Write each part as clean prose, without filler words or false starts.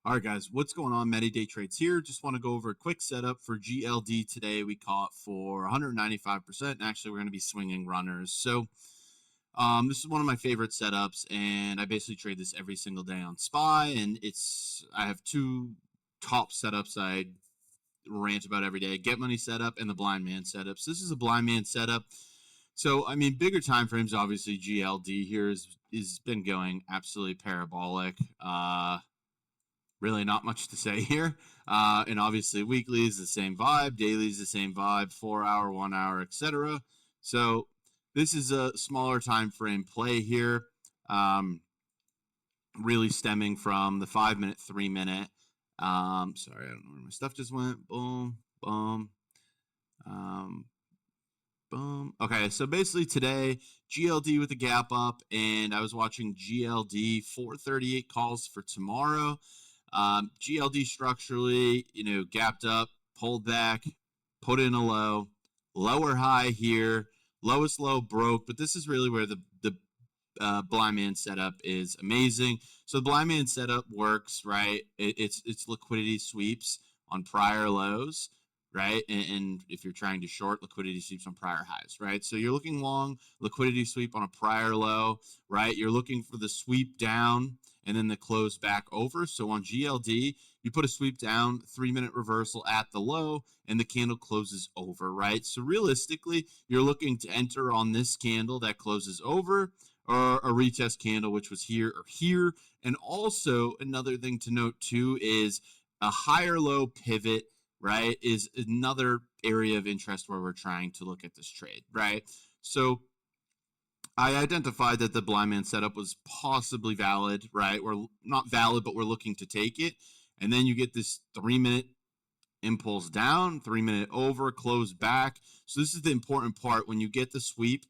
All right, guys, what's going on? Many Day Trades here. Just want to go over a quick setup for GLD today. We caught for 195%, and actually we're going to be swinging runners. So this is one of my favorite setups, and I basically trade this every single day on SPY, and I have two top setups I rant about every day: Get Money setup and the Blind Man setup. So this is a Blind Man setup. So, I mean, bigger time frames, obviously GLD here has been going absolutely parabolic. Really not much to say here. And obviously weekly is the same vibe, daily is the same vibe, 4 hour, 1 hour, etc. So this is a smaller time frame play here, really stemming from the 5 minute, 3 minute. Sorry, I don't know where my stuff just went. Boom, boom. Boom. Okay, so basically today, GLD with a gap up, and I was watching GLD 438 calls for tomorrow. GLD structurally, gapped up, pulled back, put in a low, lower high here, lowest low broke, but this is really where the Blind Man setup is amazing. So the Blind Man setup works, right? It's liquidity sweeps on prior lows, right? And if you're trying to short, liquidity sweeps on prior highs, right? So you're looking long, liquidity sweep on a prior low, right? You're looking for the sweep down and then the close back over. So on GLD, you put a sweep down, 3 minute reversal at the low, and the candle closes over, right? So realistically, you're looking to enter on this candle that closes over, or a retest candle, which was here or here. And also another thing to note too is a higher low pivot, right, is another area of interest where we're trying to look at this trade, right? So I identified that the Blind Man setup was possibly valid, right? We're not valid, but we're looking to take it. And then you get this 3 minute impulse down, 3 minute over, close back. So this is the important part. When you get the sweep,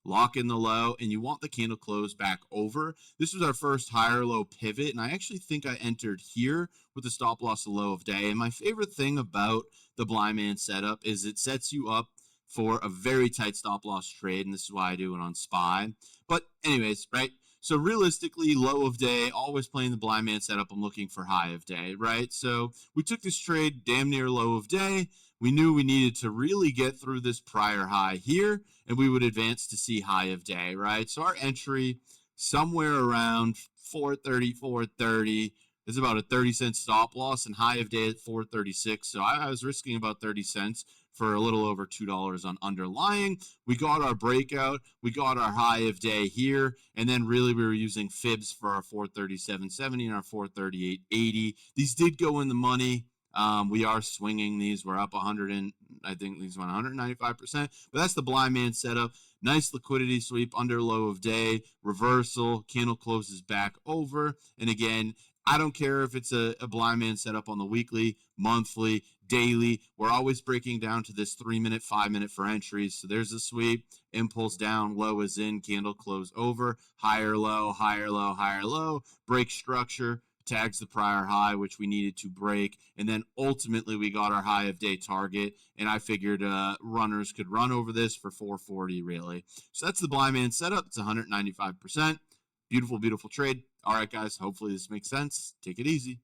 lock in the low, and you want the candle close back over. This was our first higher low pivot, and I actually think I entered here with the stop loss low of day. And my favorite thing about the Blind Man setup is it sets you up for a very tight stop loss trade, and this is why I do it on SPY. But anyways, right? So realistically, low of day, always playing the Blind Man setup, I'm looking for high of day, right? So we took this trade damn near low of day. We knew we needed to really get through this prior high here, and we would advance to see high of day, right? So our entry somewhere around 430, 430 is about a 30-cent stop loss, and high of day at 436. So I was risking about 30 cents for a little over $2 on underlying. We got our breakout. We got our high of day here. And then really we were using fibs for our 437.70 and our 438.80. These did go in the money. We are swinging these. We're up 100 and I think these went 195%. But that's the Blind Man setup. Nice liquidity sweep under low of day. Reversal. Candle closes back over. And again, I don't care if it's a Blind Man setup on the weekly, monthly, daily. We're always breaking down to this 3 minute, 5 minute for entries. So there's a sweep, impulse down, low is in, candle close over, higher low, higher low, higher low, break structure, tags the prior high, which we needed to break. And then ultimately we got our high of day target. And I figured runners could run over this for 440 really. So that's the Blind Man setup. It's 195%. Beautiful, beautiful trade. All right, guys, hopefully this makes sense. Take it easy.